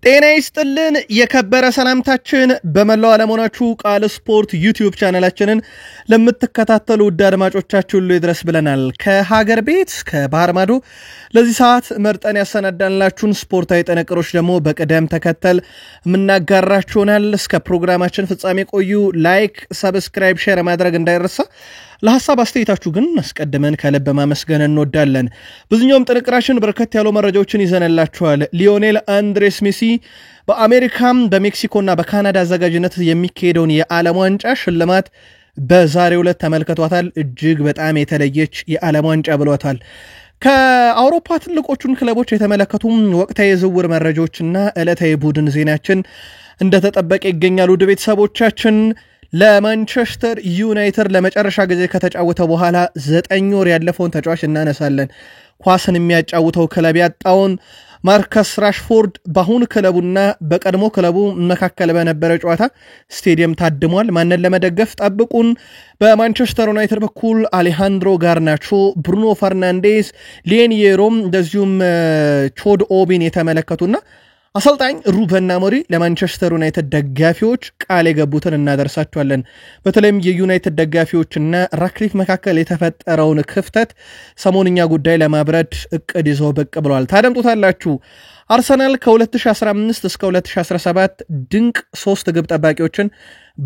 ጤና ይስጥልን የከበረ ሰላምታችን በመላው ዓለም ሆናችሁ ቃል ስፖርት ዩቲዩብ ቻናላችንን ለምትከታተሉ ውድ አድማጮቻችን ሁሉ ይድረስ ብለናል። ከሀገር ቤት ከባህር ማዶ ለዚህ ሰዓት መርጠን ያሰናዳንላችሁን ስፖርታዊ ጥንቅሮች ደግሞ በቅደም ተከተል ምናጋራችሁናል። እስከ ፕሮግራማችን ፍጻሜ ቆዩ። ላይክ፣ ሰብስክራይብ፣ ሼር ማድረግ እንዳይረሳ። ለሐሳብ አስተያየታችሁ ግን አስቀድመን ከልብ ማመስገን እንወዳለን። ብዙኛውም ጥንቅራችን በርከት ያሉ መረጃዎችን ይዘንላችኋል። ሊዮኔል አንድሬስ ሜሲ በአሜሪካም በሜክሲኮና በካናዳ አዘጋጅነት የሚካሄደውን የዓለም ዋንጫ ሽልማት በዛሬው ዕለት ተመልክቷታል። እጅግ በጣም የተለየች የዓለም ዋንጫ ብሏታል። ከአውሮፓ ትልቆቹን ክለቦች የተመለከቱም ወቅታዊ የዝውውር መረጃዎችና ዕለታዊ ቡድን ዜናችን እንደተጠበቀ ይገኛሉ። ውድ ቤተሰቦቻችን ለማንቸስተር ዩናይትድ ለመጨረሻ ጊዜ ከተጫወተ በኋላ 9 ወር ያለፈውን ተጫዋች እናነሳለን። ኳስን የሚያጫውተው ክለብ ያጣውን ማርከስ ራሽፎርድ በአሁኑ ክለቡና በቀድሞ ክለቡ መካከል በነበረ ጨዋታ ስቴዲየም ታድሟል። ማንን ለመደገፍ ጠብቁን። በማንቸስተር ዩናይትድ በኩል አሌሃንድሮ ጋርናቾ፣ ብሩኖ ፈርናንዴስ፣ ሌኒየሮም እንደዚሁም ቾድ ኦቢን የተመለከቱና አሰልጣኝ ሩበን አሞሪም ለማንቸስተር ዩናይትድ ደጋፊዎች ቃል የገቡትን እናደርሳቸዋለን። በተለይም የዩናይትድ ደጋፊዎችና ራክሊፍ መካከል የተፈጠረውን ክፍተት ሰሞንኛ ጉዳይ ለማብረድ እቅድ ይዘው ብቅ ብለዋል። ታደምጡታላችሁ። አርሰናል ከ2015 እስከ 2017 ድንቅ 3 ግብ ጠባቂዎችን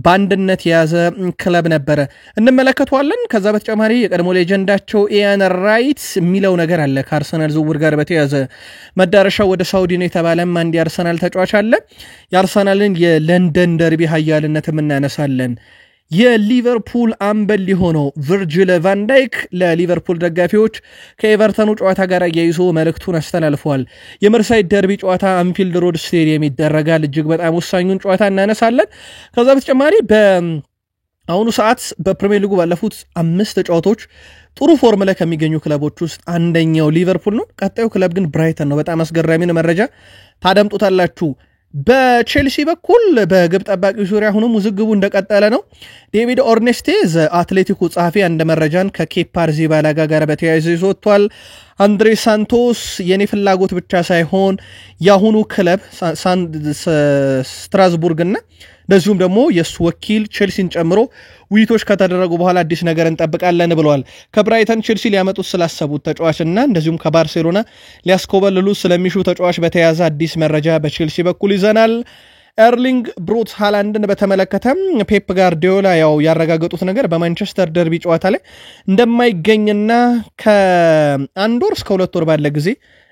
ባንድነት የያዘ ክለብ ነበረ፣ እንመለከተዋለን። ከዛ በተጨማሪ የቀድሞ ሌጀንዳቸው ኢያን ራይት የሚለው ነገር አለ። ከአርሰናል ዝውውር ጋር በተያያዘ መዳረሻው ወደ ሳውዲ ነው የተባለም አንድ የአርሰናል ተጫዋች አለ። የአርሰናልን የለንደን ደርቢ ኃያልነትም እናነሳለን። የሊቨርፑል አምበል የሆነው ቨርጂል ቫን ዳይክ ለሊቨርፑል ደጋፊዎች ከኤቨርተኑ ጨዋታ ጋር ያይዞ መልእክቱን አስተላልፈዋል። የመርሳይድ ደርቢ ጨዋታ አንፊልድ ሮድ ስቴዲየም ይደረጋል። እጅግ በጣም ወሳኙን ጨዋታ እናነሳለን። ከዛ በተጨማሪ በአሁኑ ሰዓት በፕሪሚየር ሊጉ ባለፉት 5 ጨዋታዎች ጥሩ ፎርም ላይ ከሚገኙ ክለቦች ውስጥ አንደኛው ሊቨርፑል ነው። ቀጣዩ ክለብ ግን ብራይተን ነው። በጣም አስገራሚ መረጃ ታደምጡታላችሁ። በቼልሲ በኩል በግብ ጠባቂ ዙሪያ ሆኖ ውዝግቡ እንደቀጠለ ነው። ዴቪድ ኦርኔስቴዝ አትሌቲኮ ጸሐፊ አንድ መረጃን ከኬፓ አሪዛባላጋ ጋር በተያያዘ ይዞቷል። አንድሬ ሳንቶስ የኔ ፍላጎት ብቻ ሳይሆን የአሁኑ ክለብ ስትራስቡርግና እንደዚሁም ደግሞ የሱ ወኪል ቼልሲን ጨምሮ ውይይቶች ከተደረጉ በኋላ አዲስ ነገር እንጠብቃለን ብለዋል። ከብራይተን ቼልሲ ሊያመጡት ስላሰቡት ተጫዋችና እንደዚሁም ከባርሴሎና ሊያስኮበልሉ ስለሚሹ ተጫዋች በተያያዘ አዲስ መረጃ በቼልሲ በኩል ይዘናል። ኤርሊንግ ብሮት ሃላንድን በተመለከተ ፔፕ ጋርዲዮላ ያረጋገጡት ነገር በማንቸስተር ደርቢ ጨዋታ ላይ እንደማይገኝና ከ1 ወር እስከ 2 ወር ባለ ጊዜ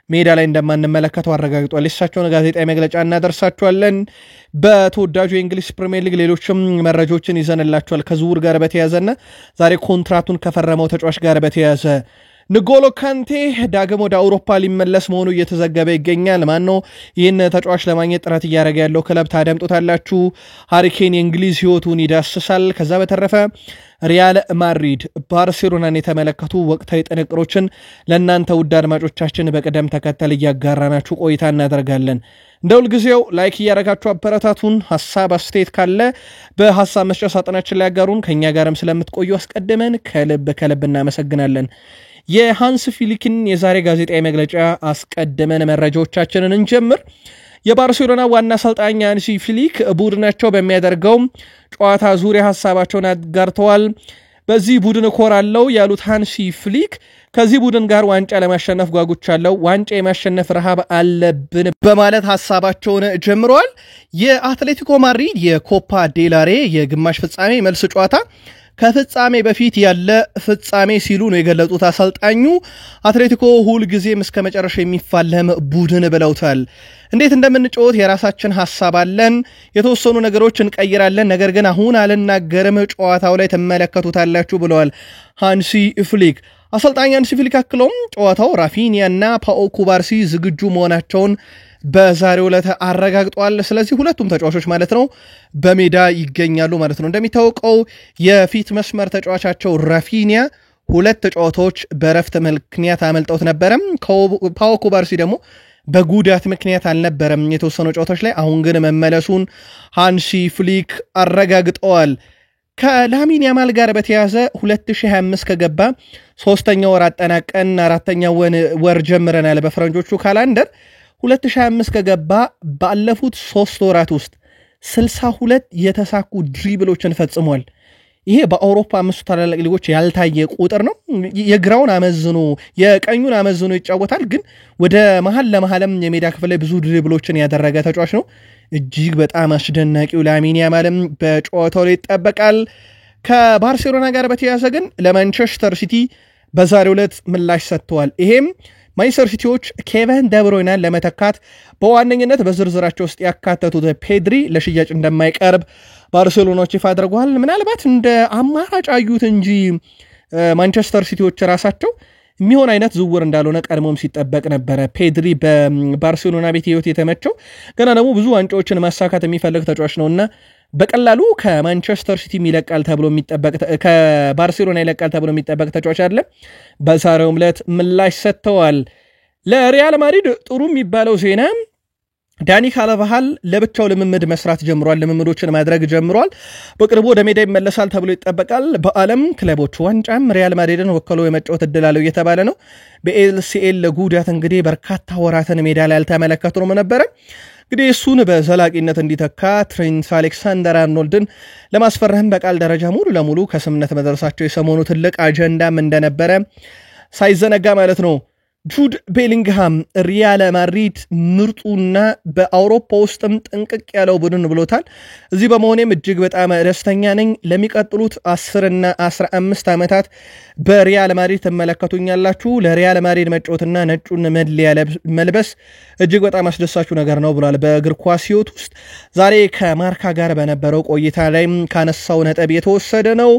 ሜዳ ላይ እንደማንመለከተው አረጋግጧል። የእሳቸውን ጋዜጣዊ መግለጫ እናደርሳቸዋለን። በተወዳጁ የእንግሊዝ ፕሪሚየር ሊግ ሌሎችም መረጃዎችን ይዘንላቸዋል ከዝውውር ጋር በተያያዘና ዛሬ ኮንትራቱን ከፈረመው ተጫዋች ጋር በተያያዘ ንጎሎ ካንቴ ዳግም ወደ አውሮፓ ሊመለስ መሆኑ እየተዘገበ ይገኛል። ማነው ይህን ተጫዋች ለማግኘት ጥረት እያደረገ ያለው ክለብ ታደምጡታላችሁ። ሃሪኬን የእንግሊዝ ህይወቱን ይዳስሳል። ከዛ በተረፈ ሪያል ማድሪድ ባርሴሎናን የተመለከቱ ወቅታዊ ጥንቅሮችን ለእናንተ ውድ አድማጮቻችን በቅደም ተከተል እያጋራናችሁ ቆይታ እናደርጋለን። እንደ ሁልጊዜው ላይክ እያደረጋችሁ አበረታቱን። ሐሳብ አስተያየት ካለ በሐሳብ መስጫ ሳጥናችን ላይ ያጋሩን። ከኛ ጋርም ስለምትቆዩ አስቀድመን ከልብ እናመሰግናለን። የሃንስ ፊሊክን የዛሬ ጋዜጣዊ መግለጫ አስቀድመን መረጃዎቻችንን እንጀምር። የባርሴሎና ዋና አሰልጣኝ ሃንሲ ፊሊክ ቡድናቸው በሚያደርገው ጨዋታ ዙሪያ ሐሳባቸውን አጋርተዋል። በዚህ ቡድን እኮራለሁ ያሉት ሃንሲ ፊሊክ ከዚህ ቡድን ጋር ዋንጫ ለማሸነፍ ጓጉቻለሁ፣ ዋንጫ የማሸነፍ ረሃብ አለብን በማለት ሐሳባቸውን ጀምረዋል። የአትሌቲኮ ማድሪድ የኮፓ ዴላሬ የግማሽ ፍጻሜ መልስ ጨዋታ ከፍጻሜ በፊት ያለ ፍጻሜ ሲሉ ነው የገለጹት አሰልጣኙ። አትሌቲኮ ሁል ጊዜም እስከ መጨረሻ የሚፋለም ቡድን ብለውታል። እንዴት እንደምንጫወት የራሳችን ሐሳብ አለን፣ የተወሰኑ ነገሮች እንቀይራለን፣ ነገር ግን አሁን አልናገርም፣ ጨዋታው ላይ ተመለከቱታላችሁ ብለዋል ሃንሲ ፍሊክ። አሰልጣኝ ሃንሲ ፍሊክ አክለውም ጨዋታው ራፊኒያና ፓኦ ኩባርሲ ዝግጁ መሆናቸውን በዛሬው ዕለት አረጋግጧል። ስለዚህ ሁለቱም ተጫዋቾች ማለት ነው በሜዳ ይገኛሉ ማለት ነው። እንደሚታወቀው የፊት መስመር ተጫዋቻቸው ራፊኒያ 2 ጨዋታዎች በረፍት ምክንያት አመልጠውት ነበረም። ፓኦ ኩባርሲ ደግሞ በጉዳት ምክንያት አልነበረም የተወሰኑ ጨዋታዎች ላይ። አሁን ግን መመለሱን ሃንሲ ፍሊክ አረጋግጠዋል። ከላሚን ያማል ጋር በተያያዘ 2025 ከገባ 3ኛ ወር አጠናቀን 4ኛ ወር ጀምረናል በፈረንጆቹ ካላንደር። 2025 ከገባ ባለፉት 3 ወራት ውስጥ 62 የተሳኩ ድሪብሎችን ፈጽሟል። ይሄ በአውሮፓ 5 ታላላቅ ሊጎች ያልታየ ቁጥር ነው። የግራውን አመዝኖ የቀኙን አመዝኖ ይጫወታል፣ ግን ወደ መሃል ለመሃልም የሜዳ ክፍል ላይ ብዙ ድሪብሎችን ያደረገ ተጫዋች ነው። እጅግ በጣም አስደናቂው ላሚን ያማልም በጨዋታው ላይ ይጠበቃል። ከባርሴሎና ጋር በተያያዘ ግን ለማንቸስተር ሲቲ በዛሬው ዕለት ምላሽ ሰጥተዋል። ይሄም ማንቸስተር ሲቲዎች ኬቨን ደብሮይናን ለመተካት በዋነኝነት በዝርዝራቸው ውስጥ ያካተቱት ፔድሪ ለሽያጭ እንደማይቀርብ ባርሴሎናዎች ይፋ አድርገዋል። ምናልባት እንደ አማራጭ አዩት እንጂ ማንቸስተር ሲቲዎች ራሳቸው የሚሆን አይነት ዝውውር እንዳልሆነ ቀድሞም ሲጠበቅ ነበረ። ፔድሪ በባርሴሎና ቤት ህይወት የተመቸው ገና ደግሞ ብዙ ዋንጫዎችን ማሳካት የሚፈልግ ተጫዋች ነውና በቀላሉ ከማንቸስተር ሲቲ ይለቃል ተብሎ የሚጠበቅ ከባርሴሎና ይለቃል ተብሎ የሚጠበቅ ተጫዋች አይደለ። በዛሬው ዕለት ምላሽ ሰጥተዋል። ለሪያል ማድሪድ ጥሩ የሚባለው ዜና ዳኒ ካርቫሃል ለብቻው ልምምድ መስራት ጀምሯል። ልምምዶችን ማድረግ ጀምሯል። በቅርቡ ወደ ሜዳ ይመለሳል ተብሎ ይጠበቃል። በዓለም ክለቦች ዋንጫም ሪያል ማድሪድን ወክሎ የመጫወት እድል አለው እየተባለ ነው። በኤልሲኤል ጉዳት እንግዲህ በርካታ ወራትን ሜዳ ላይ ያልተመለከትነው ነበረ። እንግዲህ እሱን በዘላቂነት እንዲተካ ትሬንት አሌክሳንደር አርኖልድን ለማስፈረም በቃል ደረጃ ሙሉ ለሙሉ ከስምነት መድረሳቸው የሰሞኑ ትልቅ አጀንዳም እንደነበረ ሳይዘነጋ ማለት ነው። ጁድ ቤሊንግሃም ሪያል ማድሪድ ምርጡና በአውሮፓ ውስጥም ጥንቅቅ ያለው ቡድን ብሎታል። እዚህ በመሆኔም እጅግ በጣም ደስተኛ ነኝ። ለሚቀጥሉት 10 እና 15 ዓመታት በሪያል ማድሪድ ትመለከቱኛላችሁ። ለሪያል ማድሪድ መጫወትና ነጩን መለያ መልበስ እጅግ በጣም አስደሳችሁ ነገር ነው ብሏል። በእግር ኳስ ሕይወት ውስጥ ዛሬ ከማርካ ጋር በነበረው ቆይታ ላይ ካነሳው ነጥብ የተወሰደ ነው።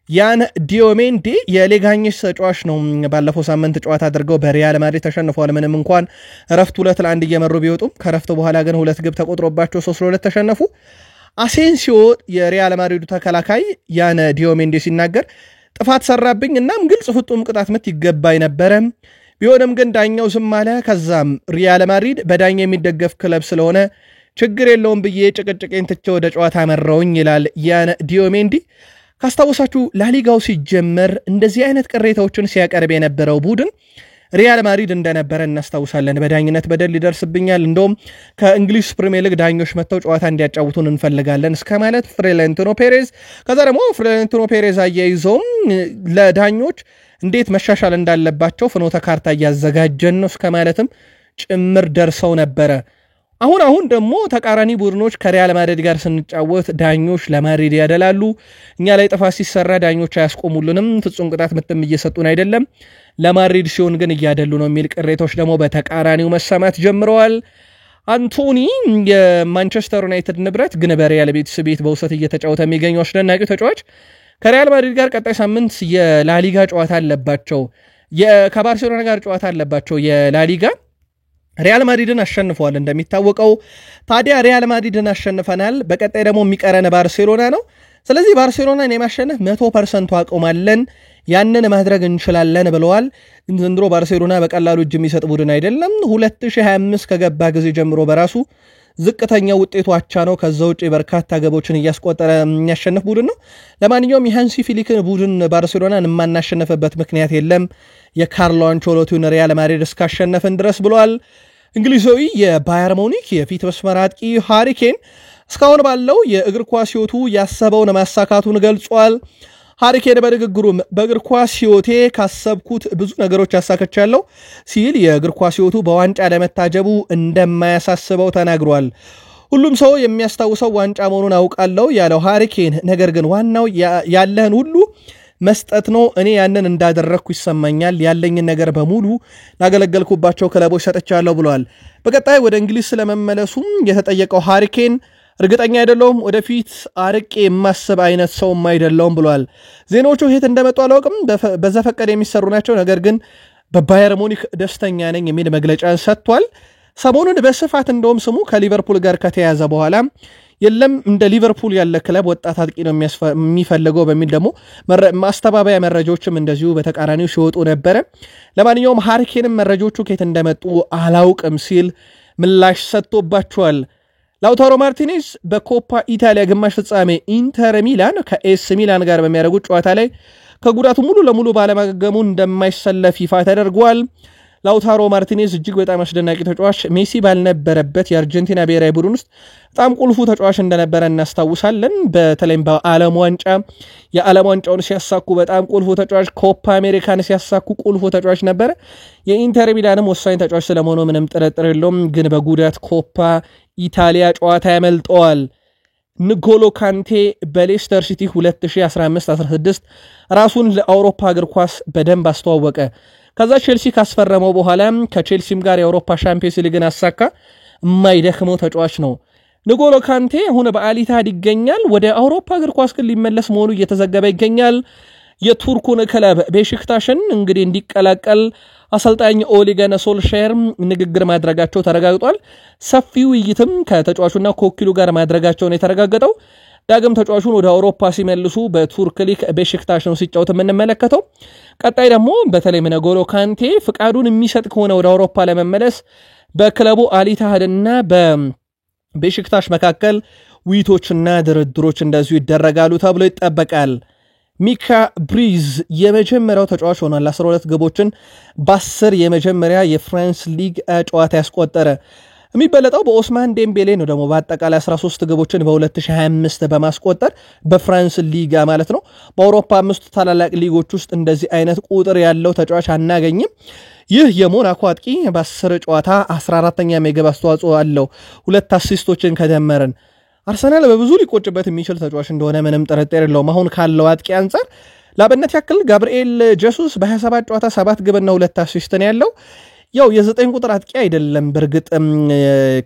ያን ዲዮሜንዲ የሌጋኝስ ተጫዋች ነው። ባለፈው ሳምንት ጨዋታ አድርገው በሪያል ማድሪድ ተሸንፈዋል። ምንም እንኳን ረፍት 2-1 እየመሩ ቢወጡም ከረፍት በኋላ ግን 2 ግብ ተቆጥሮባቸው 3-2 ተሸነፉ። አሴንሲዮ የሪያል ማድሪዱ ተከላካይ ያን ዲዮሜንዲ ሲናገር ጥፋት ሰራብኝ፣ እናም ግልጽ ፍጹም ቅጣት ምት ይገባኝ ነበረ፣ ቢሆንም ግን ዳኛው ዝም አለ። ከዛም ሪያል ማድሪድ በዳኛ የሚደገፍ ክለብ ስለሆነ ችግር የለውም ብዬ ጭቅጭቄን ትቼ ወደ ጨዋታ መራውኝ ይላል ያን ዲዮሜንዲ። ካስታወሳችሁ ላሊጋው ሲጀመር እንደዚህ አይነት ቅሬታዎችን ሲያቀርብ የነበረው ቡድን ሪያል ማድሪድ እንደነበረ እናስታውሳለን። በዳኝነት በደል ይደርስብኛል፣ እንደውም ከእንግሊዝ ፕሪሚየር ሊግ ዳኞች መጥተው ጨዋታ እንዲያጫውቱን እንፈልጋለን እስከ ማለት ፍሎሬንቲኖ ፔሬዝ። ከዛ ደግሞ ፍሎሬንቲኖ ፔሬዝ አያይዘውም ለዳኞች እንዴት መሻሻል እንዳለባቸው ፍኖተ ካርታ እያዘጋጀን ነው እስከ ማለትም ጭምር ደርሰው ነበረ። አሁን ደግሞ ተቃራኒ ቡድኖች ከሪያል ማድሪድ ጋር ስንጫወት ዳኞች ለማድሪድ ያደላሉ፣ እኛ ላይ ጥፋት ሲሰራ ዳኞች አያስቆሙልንም፣ ፍጹም ቅጣት ምትም እየሰጡን አይደለም፣ ለማድሪድ ሲሆን ግን እያደሉ ነው የሚል ቅሬታዎች ደግሞ በተቃራኒው መሰማት ጀምረዋል። አንቶኒ የማንቸስተር ዩናይትድ ንብረት ግን በሪያል ቤት በውሰት እየተጫወተ የሚገኘው አስደናቂው ተጫዋች ከሪያል ማድሪድ ጋር ቀጣይ ሳምንት የላሊጋ ጨዋታ አለባቸው። ከባርሴሎና ጋር ጨዋታ አለባቸው የላሊጋ። ሪያል ማድሪድን አሸንፈዋል እንደሚታወቀው። ታዲያ ሪያል ማድሪድን አሸንፈናል፣ በቀጣይ ደግሞ የሚቀረን ባርሴሎና ነው። ስለዚህ ባርሴሎናን የማሸነፍ 100% አቅም አለን፣ ያንን ማድረግ እንችላለን ብለዋል። ዘንድሮ ባርሴሎና በቀላሉ እጅ የሚሰጥ ቡድን አይደለም። 2025 ከገባ ጊዜ ጀምሮ በራሱ ዝቅተኛ ውጤቱ አቻ ነው። ከዛ ውጭ በርካታ ገቦችን እያስቆጠረ የሚያሸንፍ ቡድን ነው። ለማንኛውም የሃንሲ ፊሊክን ቡድን ባርሴሎናን የማናሸነፈበት ምክንያት የለም፣ የካርሎ አንቸሎቲውን ሪያል ማድሪድ እስካሸነፍን ድረስ ብለዋል። እንግሊዛዊ የባየር ሙኒክ የፊት መስመር አጥቂ ሃሪ ኬን እስካሁን ባለው የእግር ኳስ ሕይወቱ ያሰበውን ማሳካቱን ገልጿል። ሃሪ ኬን በንግግሩም በእግር ኳስ ሕይወቴ ካሰብኩት ብዙ ነገሮች ያሳከቻለሁ ሲል የእግር ኳስ ሕይወቱ በዋንጫ ለመታጀቡ እንደማያሳስበው ተናግሯል። ሁሉም ሰው የሚያስታውሰው ዋንጫ መሆኑን አውቃለሁ ያለው ሃሪ ኬን፣ ነገር ግን ዋናው ያለህን ሁሉ መስጠት ነው። እኔ ያንን እንዳደረግኩ ይሰማኛል። ያለኝን ነገር በሙሉ ላገለገልኩባቸው ክለቦች ሰጥቻለሁ ብለዋል። በቀጣይ ወደ እንግሊዝ ስለመመለሱም የተጠየቀው ሃሪ ኬን እርግጠኛ አይደለሁም፣ ወደፊት አርቄ የማስብ አይነት ሰውም አይደለሁም ብለዋል። ዜናዎቹ የት እንደመጡ አላውቅም፣ በዘፈቀደ የሚሰሩ ናቸው፣ ነገር ግን በባየር ሙኒክ ደስተኛ ነኝ የሚል መግለጫ ሰጥቷል። ሰሞኑን በስፋት እንደውም ስሙ ከሊቨርፑል ጋር ከተያዘ በኋላ የለም እንደ ሊቨርፑል ያለ ክለብ ወጣት አጥቂ ነው የሚፈልገው በሚል ደግሞ ማስተባበያ መረጃዎችም እንደዚሁ በተቃራኒው ሲወጡ ነበረ። ለማንኛውም ሃሪ ኬንም መረጃዎቹ ከየት እንደመጡ አላውቅም ሲል ምላሽ ሰጥቶባቸዋል። ላውታሮ ማርቲኔዝ በኮፓ ኢታሊያ ግማሽ ፍጻሜ ኢንተር ሚላን ከኤስ ሚላን ጋር በሚያደርጉት ጨዋታ ላይ ከጉዳቱ ሙሉ ለሙሉ ባለማገገሙ እንደማይሰለፍ ይፋ ተደርጓል። ላውታሮ ማርቲኔዝ እጅግ በጣም አስደናቂ ተጫዋች ሜሲ ባልነበረበት የአርጀንቲና ብሔራዊ ቡድን ውስጥ በጣም ቁልፉ ተጫዋች እንደነበረ እናስታውሳለን። በተለይም በዓለም ዋንጫ የዓለም ዋንጫውን ሲያሳኩ በጣም ቁልፉ ተጫዋች፣ ኮፓ አሜሪካን ሲያሳኩ ቁልፉ ተጫዋች ነበር። የኢንተር ሚላንም ወሳኝ ተጫዋች ስለመሆኑ ምንም ጥርጥር የለውም። ግን በጉዳት ኮፓ ኢታሊያ ጨዋታ ያመልጠዋል። ንጎሎ ካንቴ በሌስተር ሲቲ 2015-16 ራሱን ለአውሮፓ እግር ኳስ በደንብ አስተዋወቀ። ከዛ ቼልሲ ካስፈረመው በኋላ ከቼልሲም ጋር የአውሮፓ ሻምፒዮንስ ሊግን አሳካ። የማይደክመው ተጫዋች ነው። ንጎሎ ካንቴ አሁን በአሊታድ ይገኛል። ወደ አውሮፓ እግር ኳስ ግን ሊመለስ መሆኑ እየተዘገበ ይገኛል። የቱርኩን ክለብ ቤሺክታሽን እንግዲህ እንዲቀላቀል አሰልጣኝ ኦሊ ጉናር ሶልሻየር ንግግር ማድረጋቸው ተረጋግጧል። ሰፊ ውይይትም ከተጫዋቹና ኮኪሉ ጋር ማድረጋቸው ነው የተረጋገጠው። ዳግም ተጫዋቹን ወደ አውሮፓ ሲመልሱ በቱርክ ሊግ ቤሺክታሽ ነው ሲጫወት የምንመለከተው። ቀጣይ ደግሞ በተለይ ንጎሎ ካንቴ ፍቃዱን የሚሰጥ ከሆነ ወደ አውሮፓ ለመመለስ በክለቡ አሊታድና በቤሺክታሽ መካከል ውይይቶችና ድርድሮች እንደዚሁ ይደረጋሉ ተብሎ ይጠበቃል። ሚካ ብሪዝ የመጀመሪያው ተጫዋች ሆኗል 12 ግቦችን በ10 የመጀመሪያ የፍራንስ ሊግ ጨዋታ ያስቆጠረ። የሚበለጠው በኦስማን ዴምቤሌ ነው ደግሞ በአጠቃላይ 13 ግቦችን በ2025 በማስቆጠር በፍራንስ ሊጋ ማለት ነው። በአውሮፓ 5 ታላላቅ ሊጎች ውስጥ እንደዚህ አይነት ቁጥር ያለው ተጫዋች አናገኝም። ይህ የሞናኮ አጥቂ በ10 ጨዋታ 14ኛ የግብ አስተዋጽኦ አለው። 2 አሲስቶችን ከደመረን አርሰናል በብዙ ሊቆጭበት የሚችል ተጫዋች እንደሆነ ምንም ጥርጥር የለውም። አሁን ካለው አጥቂ አንፃር ለአብነት ያክል ጋብርኤል ጄሱስ በ27 ጨዋታ 7 ግብና 2 አሲስት ነው ያለው። ያው የ9 ቁጥር አጥቂ አይደለም። በርግጥ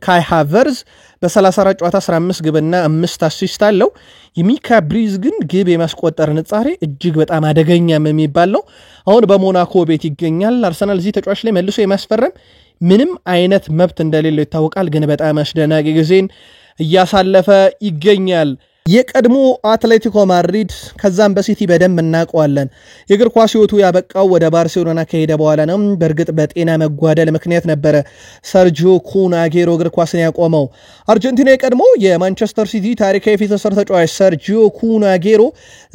ካይ ሃቨርዝ በ34 ጨዋታ 15 ግብና 5 አሲስት አለው። የሚካ ብሪዝ ግን ግብ የማስቆጠር ንጻሬ እጅግ በጣም አደገኛም የሚባል ነው። አሁን በሞናኮ ቤት ይገኛል። አርሰናል እዚህ ተጫዋች ላይ መልሶ የማስፈረም ምንም አይነት መብት እንደሌለው ይታወቃል። ግን በጣም አስደናቂ ጊዜን እያሳለፈ ይገኛል። የቀድሞ አትሌቲኮ ማድሪድ ከዛም በሲቲ በደንብ እናውቀዋለን። የእግር ኳስ ህይወቱ ያበቃው ወደ ባርሴሎና ከሄደ በኋላ ነው። በእርግጥ በጤና መጓደል ምክንያት ነበረ ሰርጂዮ ኩን አጌሮ እግር ኳስን ያቆመው። አርጀንቲና የቀድሞ የማንቸስተር ሲቲ ታሪካዊ ፊት ሰር ተጫዋች ሰርጂዮ ኩን አጌሮ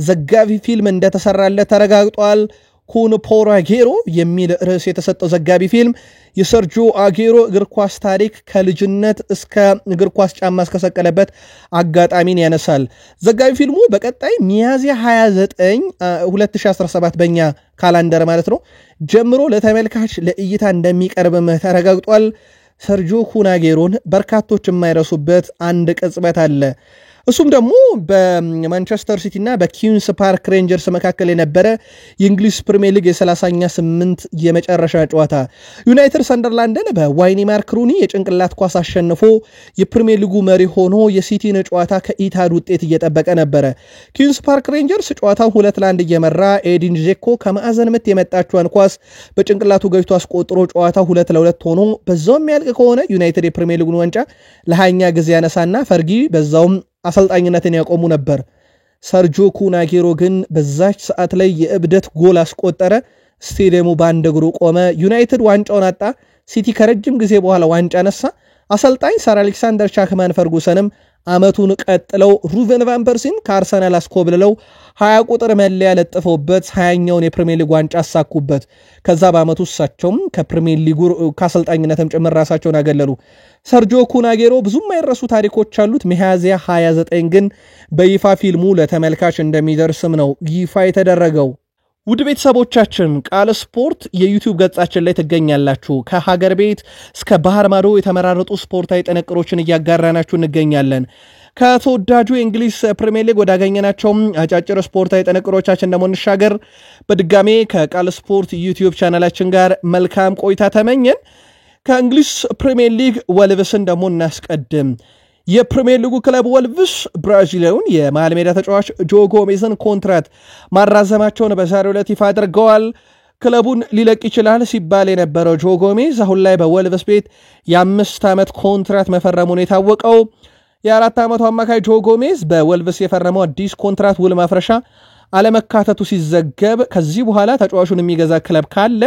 ዘጋቢ ፊልም እንደተሰራለት ተረጋግጧል። ኩን ፖር አጌሮ የሚል ርዕስ የተሰጠው ዘጋቢ ፊልም የሰርጂዮ አጌሮ እግር ኳስ ታሪክ ከልጅነት እስከ እግር ኳስ ጫማ እስከሰቀለበት አጋጣሚን ያነሳል። ዘጋቢ ፊልሙ በቀጣይ ሚያዝያ 29 2017 በእኛ ካላንደር ማለት ነው ጀምሮ ለተመልካች ለእይታ እንደሚቀርብም ተረጋግጧል። ሰርጂዮ ኩን አጌሮን በርካቶች የማይረሱበት አንድ ቅጽበት አለ። እሱም ደግሞ በማንቸስተር ሲቲ እና በኪንስ ፓርክ ሬንጀርስ መካከል የነበረ የእንግሊዝ ፕሪሚየር ሊግ የ30 የመጨረሻ ጨዋታ ዩናይትድ ሰንደርላንድን በዋይኒ ማርክ ሩኒ የጭንቅላት ኳስ አሸንፎ የፕሪሚየር ሊጉ መሪ ሆኖ የሲቲን ጨዋታ ከኢታድ ውጤት እየጠበቀ ነበረ። ኪንስ ፓርክ ሬንጀርስ ጨዋታው 2-1 እየመራ ኤዲን ጄኮ ከማዕዘን ምት የመጣችውን ኳስ በጭንቅላቱ ገጭቶ አስቆጥሮ ጨዋታው 2-2 ሆኖ በዛው የሚያልቅ ከሆነ ዩናይትድ የፕሪሚየር ሊጉን ዋንጫ ለ20ኛ ጊዜ ያነሳና ፈርጊ በዛውም አሰልጣኝነትን ያቆሙ ነበር። ሰርጂዮ ኩን አጌሮ ግን በዛች ሰዓት ላይ የእብደት ጎል አስቆጠረ። ስቴዲየሙ በአንድ እግሩ ቆመ። ዩናይትድ ዋንጫውን አጣ። ሲቲ ከረጅም ጊዜ በኋላ ዋንጫ ነሳ። አሰልጣኝ ሰር አሌክሳንደር ቻክማን ፈርጉሰንም አመቱን ቀጥለው ሩቨን ቫን ፐርሲን ከአርሰናል አስኮብልለው 20 ቁጥር መለያ ለጥፈውበት 20ኛውን የፕሪሚየር ሊግ ዋንጫ አሳኩበት። ከዛ በአመቱ እሳቸውም ከፕሪሚየር ሊጉ ከአሰልጣኝነትም ጭምር ራሳቸውን አገለሉ። ሰርጂዮ ኩን አጌሮ ብዙም የማይረሱ ታሪኮች አሉት። ሚያዝያ 29 ግን በይፋ ፊልሙ ለተመልካች እንደሚደርስም ነው ይፋ የተደረገው። ውድ ቤተሰቦቻችን ቃል ስፖርት የዩቲዩብ ገጻችን ላይ ትገኛላችሁ። ከሀገር ቤት እስከ ባህር ማዶ የተመራረጡ ስፖርታዊ ጥንቅሮችን እያጋራናችሁ እንገኛለን። ከተወዳጁ የእንግሊዝ ፕሪሚየር ሊግ ወዳገኘናቸው አጫጭር ስፖርታዊ ጥንቅሮቻችን ደግሞ እንሻገር። በድጋሜ ከቃል ስፖርት ዩቲዩብ ቻናላችን ጋር መልካም ቆይታ ተመኘን። ከእንግሊዝ ፕሪሚየር ሊግ ወልቭስን ደግሞ እናስቀድም። የፕሪሚየር ሊጉ ክለብ ወልቭስ ብራዚላዊውን የመሃል ሜዳ ተጫዋች ጆ ጎሜዝን ኮንትራት ማራዘማቸውን በዛሬው ዕለት ይፋ አድርገዋል። ክለቡን ሊለቅ ይችላል ሲባል የነበረው ጆ ጎሜዝ አሁን ላይ በወልቭስ ቤት የ5 ዓመት ኮንትራት መፈረሙን የታወቀው። የ4 ዓመቱ አማካይ ጆ ጎሜዝ በወልቭስ የፈረመው አዲስ ኮንትራት ውል ማፍረሻ አለመካተቱ ሲዘገብ ከዚህ በኋላ ተጫዋቹን የሚገዛ ክለብ ካለ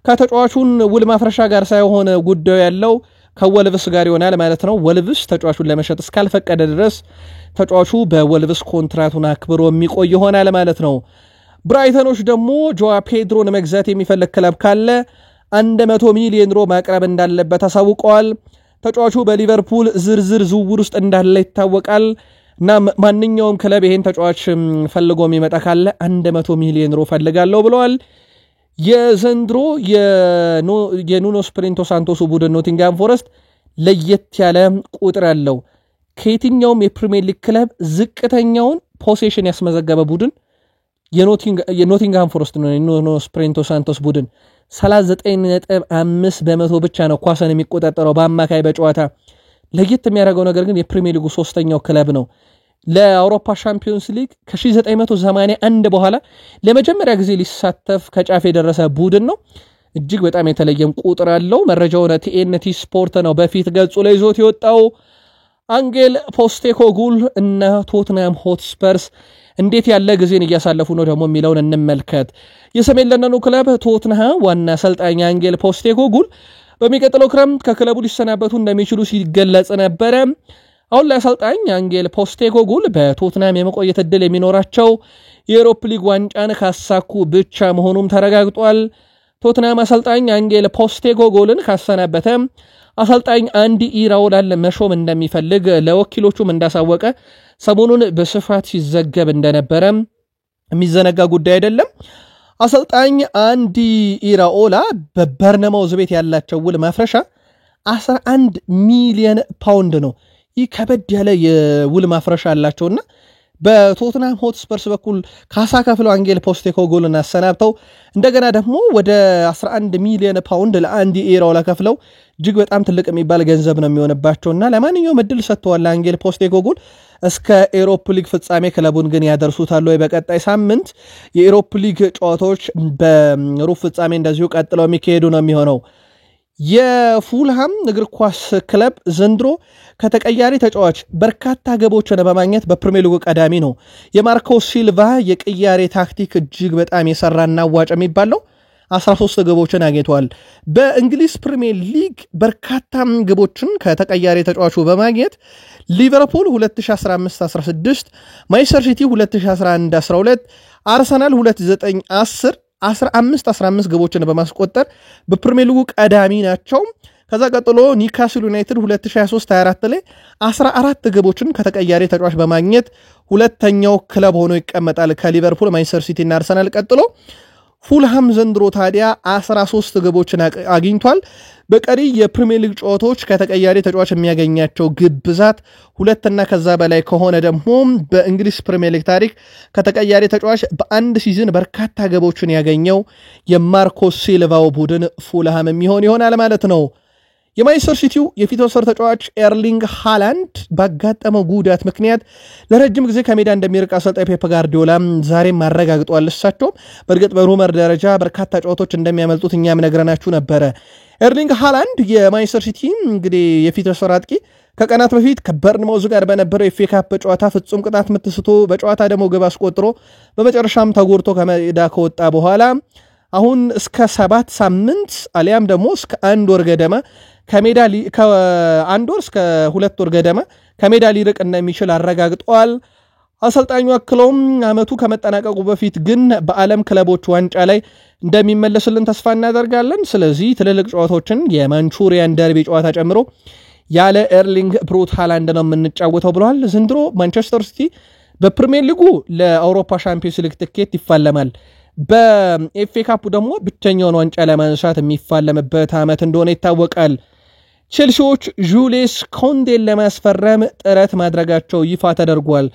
ከተጫዋቹን ውል ማፍረሻ ጋር ሳይሆን ጉዳዩ ያለው ከወልቭስ ጋር ይሆናል ማለት ነው። ወልቭስ ተጫዋቹን ለመሸጥ እስካልፈቀደ ድረስ ተጫዋቹ በወልቭስ ኮንትራቱን አክብሮ የሚቆይ ይሆናል ማለት ነው። ብራይተኖች ደግሞ ጆዋ ፔድሮን መግዛት የሚፈልግ ክለብ ካለ 100 ሚሊዮን ዩሮ ማቅረብ እንዳለበት አሳውቀዋል። ተጫዋቹ በሊቨርፑል ዝርዝር ዝውውር ውስጥ እንዳለ ይታወቃል እና ማንኛውም ክለብ ይሄን ተጫዋች ፈልጎ የሚመጣ ካለ 100 ሚሊዮን ዩሮ ፈልጋለሁ ብለዋል። የዘንድሮ የኑኖ ስፕሪንቶ ሳንቶስ ቡድን ኖቲንግሃም ፎረስት ለየት ያለ ቁጥር ያለው ከየትኛውም የፕሪሚየር ሊግ ክለብ ዝቅተኛውን ፖሴሽን ያስመዘገበ ቡድን የኖቲንግሃም ፎረስት ነው። የኑኖ ስፕሪንቶ ሳንቶስ ቡድን 39.5% ብቻ ነው ኳስን የሚቆጣጠረው በአማካይ በጨዋታ። ለየት የሚያደርገው ነገር ግን የፕሪሚየር ሊጉ ሶስተኛው ክለብ ነው። ለአውሮፓ ሻምፒዮንስ ሊግ ከ1981 በኋላ ለመጀመሪያ ጊዜ ሊሳተፍ ከጫፍ የደረሰ ቡድን ነው። እጅግ በጣም የተለየም ቁጥር አለው። መረጃውን ቲኤንቲ ስፖርት ነው በፊት ገጹ ላይ ይዞት የወጣው። አንጌል ፖስቴኮግሉ እና ቶትናም ሆትስፐርስ እንዴት ያለ ጊዜን እያሳለፉ ነው ደግሞ የሚለውን እንመልከት። የሰሜን ለንደኑ ክለብ ቶትንሃም ዋና አሰልጣኝ አንጌል ፖስቴኮግሉ በሚቀጥለው ክረምት ከክለቡ ሊሰናበቱ እንደሚችሉ ሲገለጽ ነበረ። አሁን ላይ አሰልጣኝ አንጌል ፖስቴኮግሉ በቶትንሃም የመቆየት ዕድል የሚኖራቸው የዩሮፓ ሊግ ዋንጫን ካሳኩ ብቻ መሆኑም ተረጋግጧል። ቶትንሃም አሰልጣኝ አንጌል ፖስቴኮግሉን ካሰናበተ አሰልጣኝ አንዲ ኢራኦላን መሾም እንደሚፈልግ ለወኪሎቹም እንዳሳወቀ ሰሞኑን በስፋት ሲዘገብ እንደነበረ የሚዘነጋ ጉዳይ አይደለም። አሰልጣኝ አንዲ ኢራኦላ በበርነማውዝ ቤት ያላቸው ውል ማፍረሻ 11 ሚሊዮን ፓውንድ ነው። ይህ ከበድ ያለ የውል ማፍረሻ አላቸውና በቶትናም ሆትስፐርስ በኩል ካሳ ከፍለው አንጌል ፖስቴኮግሉን አሰናብተው እንደገና ደግሞ ወደ 11 ሚሊዮን ፓውንድ ለአንዲ ኢራኦላ ከፍለው እጅግ በጣም ትልቅ የሚባል ገንዘብ ነው የሚሆንባቸውና ለማንኛውም እድል ሰጥተዋል አንጌል ፖስቴኮግሉ። እስከ ኤሮፕ ሊግ ፍጻሜ ክለቡን ግን ያደርሱታል ወይ? በቀጣይ ሳምንት የኤሮፕ ሊግ ጨዋታዎች በሩብ ፍጻሜ እንደዚሁ ቀጥለው የሚካሄዱ ነው የሚሆነው። የፉልሃም እግር ኳስ ክለብ ዘንድሮ ከተቀያሪ ተጫዋች በርካታ ግቦችን በማግኘት በፕሪሚየር ሊጉ ቀዳሚ ነው። የማርኮ ሲልቫ የቅያሬ ታክቲክ እጅግ በጣም የሰራና አዋጭ የሚባለው 13 ግቦችን አግኝቷል። በእንግሊዝ ፕሪሚየር ሊግ በርካታ ግቦችን ከተቀያሪ ተጫዋቹ በማግኘት ሊቨርፑል 2015-16፣ ማንቸስተር ሲቲ 2011-12፣ አርሰናል 29-10 15 ግቦችን በማስቆጠር በፕሪሚየር ሊጉ ቀዳሚ ናቸው። ከዛ ቀጥሎ ኒውካስል ዩናይትድ 2023-24 ላይ 14 ግቦችን ከተቀያሪ ተጫዋች በማግኘት ሁለተኛው ክለብ ሆኖ ይቀመጣል ከሊቨርፑል፣ ማንቸስተር ሲቲ እና አርሰናል ቀጥሎ። ፉልሃም ዘንድሮ ታዲያ 13 ግቦችን አግኝቷል። በቀሪ የፕሪሚየር ሊግ ጨዋታዎች ከተቀያሪ ተጫዋች የሚያገኛቸው ግብ ብዛት 2 እና ከዛ በላይ ከሆነ ደግሞ በእንግሊዝ ፕሪሚየር ሊግ ታሪክ ከተቀያሪ ተጫዋች በአንድ ሲዝን በርካታ ግቦችን ያገኘው የማርኮ ሲልቫው ቡድን ፉልሃም የሚሆን ይሆናል ማለት ነው። የማንቸስተር ሲቲው የፊት መስመር ተጫዋች ኤርሊንግ ሃላንድ ባጋጠመው ጉዳት ምክንያት ለረጅም ጊዜ ከሜዳ እንደሚርቅ አሰልጣኝ ፔፕ ጋርዲዮላ ዛሬም አረጋግጧል። እሳቸውም በእርግጥ በሩመር ደረጃ በርካታ ጨዋታዎች እንደሚያመልጡት እኛም ነግረናችሁ ነበረ። ኤርሊንግ ሃላንድ የማንቸስተር ሲቲ እንግዲህ የፊት መስመር አጥቂ ከቀናት በፊት ከበርንማውዝ ጋር በነበረው የኤፍኤ ካፕ ጨዋታ ፍጹም ቅጣት ምት ስቶ በጨዋታ ደግሞ ግብ አስቆጥሮ በመጨረሻም ተጎድቶ ከሜዳ ከወጣ በኋላ አሁን እስከ 7 ሳምንት አሊያም ደግሞ እስከ 1 ወር ገደማ ከሜዳ ከ1 ወር እስከ 2 ወር ገደማ ከሜዳ ሊርቅ እንደሚችል አረጋግጧል። አሰልጣኙ አክለውም ዓመቱ ከመጠናቀቁ በፊት ግን በዓለም ክለቦች ዋንጫ ላይ እንደሚመለስልን ተስፋ እናደርጋለን። ስለዚህ ትልልቅ ጨዋታዎችን የማንቹሪያን ደርቢ ጨዋታ ጨምሮ ያለ ኤርሊንግ ብሩት ሃላንድ ነው የምንጫወተው ብለዋል። ዘንድሮ ማንቸስተር ሲቲ በፕሪሚየር ሊጉ ለአውሮፓ ሻምፒዮንስ ሊግ ትኬት ይፋለማል። በኤፍኤ ካፕ ደግሞ ብቸኛውን ዋንጫ ለማንሳት የሚፋለምበት ዓመት እንደሆነ ይታወቃል። ቼልሲዎች ጁሌስ ኮንዴን ለማስፈረም ጥረት ማድረጋቸው ይፋ ተደርጓል።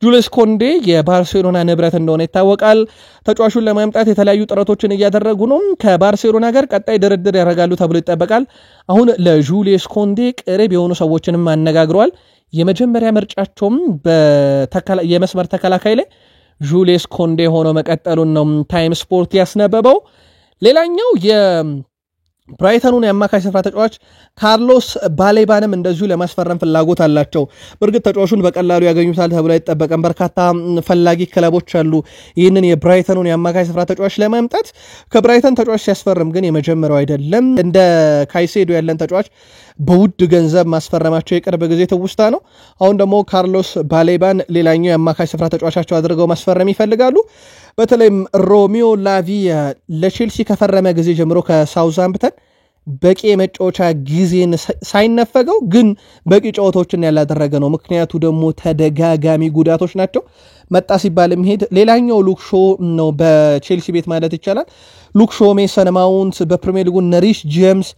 ጁሌስ ኮንዴ የባርሴሎና ንብረት እንደሆነ ይታወቃል። ተጫዋቹን ለማምጣት የተለያዩ ጥረቶችን እያደረጉ ነው። ከባርሴሎና ጋር ቀጣይ ድርድር ያደርጋሉ ተብሎ ይጠበቃል። አሁን ለጁሌስ ኮንዴ ቅርብ የሆኑ ሰዎችንም አነጋግረዋል። የመጀመሪያ ምርጫቸውም የመስመር ተከላካይ ላይ ጁሌስ ኮንዴ ሆኖ መቀጠሉን ነው ታይም ስፖርት ያስነበበው። ሌላኛው የብራይተኑን የአማካይ ስፍራ ተጫዋች ካርሎስ ባሌባንም እንደዚሁ ለማስፈረም ፍላጎት አላቸው። በእርግጥ ተጫዋቹን በቀላሉ ያገኙታል ተብሎ አይጠበቅም። በርካታ ፈላጊ ክለቦች አሉ ይህንን የብራይተኑን የአማካይ ስፍራ ተጫዋች ለማምጣት። ከብራይተን ተጫዋች ሲያስፈርም ግን የመጀመሪያው አይደለም። እንደ ካይሴዶ ያለን ተጫዋች በውድ ገንዘብ ማስፈረማቸው የቅርብ ጊዜ ትውስታ ነው። አሁን ደግሞ ካርሎስ ባሌባን ሌላኛው የአማካይ ስፍራ ተጫዋቻቸው አድርገው ማስፈረም ይፈልጋሉ። በተለይም ሮሚዮ ላቪያ ለቼልሲ ከፈረመ ጊዜ ጀምሮ ከሳውዛምፕተን በቂ የመጫወቻ ጊዜን ሳይነፈገው ግን በቂ ጨዋታዎችን ያላደረገ ነው። ምክንያቱ ደግሞ ተደጋጋሚ ጉዳቶች ናቸው። መጣ ሲባል የሚሄድ ሌላኛው ሉክሾ ነው በቼልሲ ቤት ማለት ይቻላል። ሉክሾ፣ ሜሰን ማውንት፣ በፕሪሚየር ሊጉ ነሪሽ ጄምስ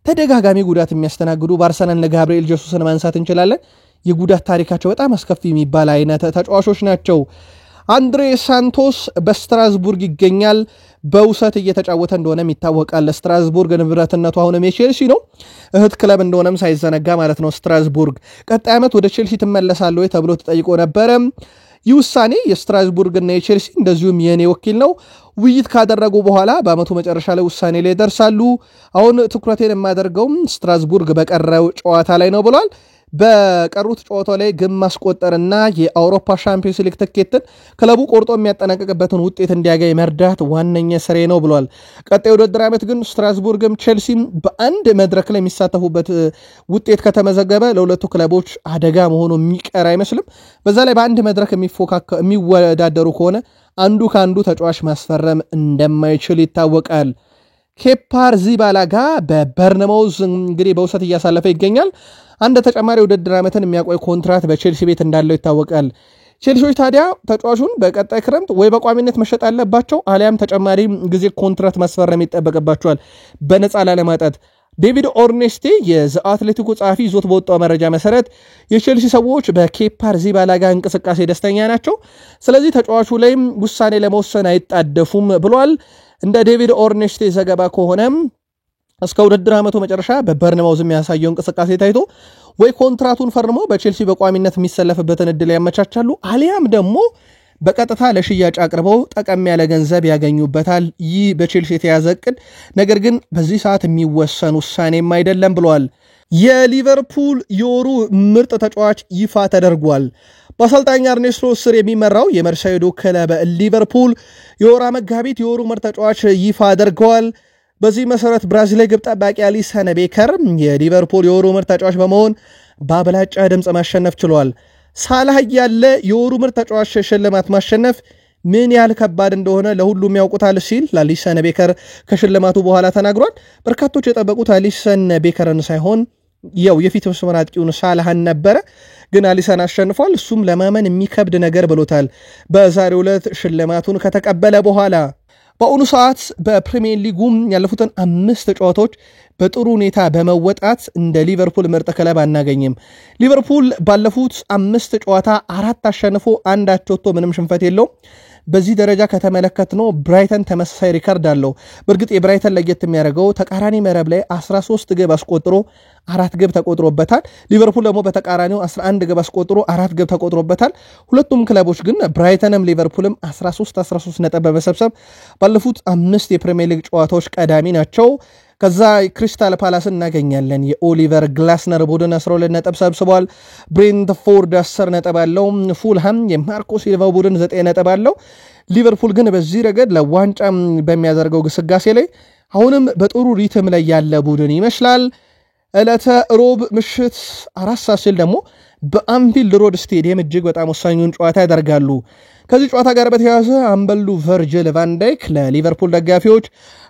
ተደጋጋሚ ጉዳት የሚያስተናግዱ በአርሰናል ለጋብሪኤል ጀሱስን ማንሳት እንችላለን። የጉዳት ታሪካቸው በጣም አስከፊ የሚባል አይነት ተጫዋቾች ናቸው። አንድሬ ሳንቶስ በስትራስቡርግ ይገኛል። በውሰት እየተጫወተ እንደሆነም ይታወቃል። ስትራስቡርግ ንብረትነቱ አሁንም የቼልሲ ነው። እህት ክለብ እንደሆነም ሳይዘነጋ ማለት ነው። ስትራስቡርግ ቀጣይ ዓመት ወደ ቼልሲ ትመለሳለህ ተብሎ ተጠይቆ ነበረ። ይህ ውሳኔ የስትራስቡርግና የቼልሲ እንደዚሁም የኔ ወኪል ነው ውይይት ካደረጉ በኋላ በአመቱ መጨረሻ ላይ ውሳኔ ላይ ደርሳሉ። አሁን ትኩረቴን የማደርገውም ስትራስቡርግ በቀረው ጨዋታ ላይ ነው ብሏል። በቀሩት ጨዋታው ላይ ግብ ማስቆጠርና የአውሮፓ ሻምፒዮንስ ሊግ ትኬትን ክለቡ ቆርጦ የሚያጠናቀቅበትን ውጤት እንዲያገኝ መርዳት ዋነኛ ስሬ ነው ብሏል። ቀጣይ ውድድር ዓመት ግን ስትራስቡርግም ቼልሲም በአንድ መድረክ ላይ የሚሳተፉበት ውጤት ከተመዘገበ ለሁለቱ ክለቦች አደጋ መሆኑ የሚቀር አይመስልም። በዛ ላይ በአንድ መድረክ የሚወዳደሩ ከሆነ አንዱ ከአንዱ ተጫዋች ማስፈረም እንደማይችል ይታወቃል። ኬፓር ዚባላጋ በበርነማውዝ እንግዲህ በውሰት እያሳለፈ ይገኛል። አንድ ተጨማሪ ውድድር ዓመትን የሚያቆይ ኮንትራት በቼልሲ ቤት እንዳለው ይታወቃል። ቼልሲዎች ታዲያ ተጫዋቹን በቀጣይ ክረምት ወይ በቋሚነት መሸጥ አለባቸው አሊያም ተጨማሪ ጊዜ ኮንትራት ማስፈረም ይጠበቅባቸዋል በነፃ ላለማጣት። ዴቪድ ኦርኔስቴ የዘ አትሌቲኮ ጸሐፊ ይዞት በወጣው መረጃ መሰረት የቼልሲ ሰዎች በኬፓር ዚባላጋ እንቅስቃሴ ደስተኛ ናቸው። ስለዚህ ተጫዋቹ ላይም ውሳኔ ለመወሰን አይጣደፉም ብሏል። እንደ ዴቪድ ኦርኔስቴ ዘገባ ከሆነም እስከ ውድድር ዓመቱ መጨረሻ በበርንማውዝ የሚያሳየው እንቅስቃሴ ታይቶ ወይ ኮንትራቱን ፈርሞ በቼልሲ በቋሚነት የሚሰለፍበትን እድል ያመቻቻሉ አሊያም ደግሞ በቀጥታ ለሽያጭ አቅርበው ጠቀም ያለ ገንዘብ ያገኙበታል። ይህ በቼልሲ የተያዘ እቅድ ነገር ግን በዚህ ሰዓት የሚወሰን ውሳኔም አይደለም ብሏል። የሊቨርፑል የወሩ ምርጥ ተጫዋች ይፋ ተደርጓል። በአሰልጣኝ አርኔ ስሎት ስር የሚመራው የመርሳይዶ ክለብ ሊቨርፑል የወራ መጋቢት የወሩ ምርጥ ተጫዋች ይፋ አድርገዋል። በዚህ መሰረት ብራዚላዊ ግብ ጠባቂ አሊሰን ቤከር የሊቨርፑል የወሩ ምርጥ ተጫዋች በመሆን በአብላጫ ድምፅ ማሸነፍ ችሏል። ሳላህ ያለ የወሩ ምርጥ ተጫዋች ሽልማት ማሸነፍ ምን ያህል ከባድ እንደሆነ ለሁሉም ያውቁታል ሲል አሊሰን ቤከር ከሽልማቱ በኋላ ተናግሯል። በርካቶች የጠበቁት አሊሰን ቤከርን ሳይሆን ያው የፊት መስመር አጥቂውን ሳላህን ነበረ፣ ግን አሊሰን አሸንፏል። እሱም ለማመን የሚከብድ ነገር ብሎታል በዛሬው ዕለት ሽልማቱን ከተቀበለ በኋላ። በአሁኑ ሰዓት በፕሪሚየር ሊጉም ያለፉትን 5 ጨዋታዎች በጥሩ ሁኔታ በመወጣት እንደ ሊቨርፑል ምርጥ ክለብ አናገኝም። ሊቨርፑል ባለፉት 5 ጨዋታ 4 አሸንፎ 1 አቻ ወጥቶ ምንም ሽንፈት የለውም። በዚህ ደረጃ ከተመለከትነው ብራይተን ተመሳሳይ ሪካርድ አለው። በእርግጥ የብራይተን ለየት የሚያደርገው ተቃራኒ መረብ ላይ 13 ግብ አስቆጥሮ 4 ግብ ተቆጥሮበታል። ሊቨርፑል ደግሞ በተቃራኒው 11 ግብ አስቆጥሮ 4 ግብ ተቆጥሮበታል። ሁለቱም ክለቦች ግን ብራይተንም ሊቨርፑልም 13 ነጥብ በመሰብሰብ ባለፉት 5 የፕሪሚየር ሊግ ጨዋታዎች ቀዳሚ ናቸው። ከዛ ክሪስታል ፓላስን እናገኛለን። የኦሊቨር ግላስነር ቡድን 12 ነጥብ ሰብስቧል። ብሬንትፎርድ 10 ነጥብ አለው። ፉልሃም የማርኮ ሲልቫ ቡድን 9 ነጥብ አለው። ሊቨርፑል ግን በዚህ ረገድ ለዋንጫ በሚያደርገው ግስጋሴ ላይ አሁንም በጥሩ ሪትም ላይ ያለ ቡድን ይመስላል። ዕለተ ሮብ ምሽት 4 ሰዓት ሲል ደግሞ በአንፊልድ ሮድ ስቴዲየም እጅግ በጣም ወሳኙን ጨዋታ ያደርጋሉ። ከዚህ ጨዋታ ጋር በተያያዘ አምበሉ ቨርጅል ቫን ዳይክ ለሊቨርፑል ደጋፊዎች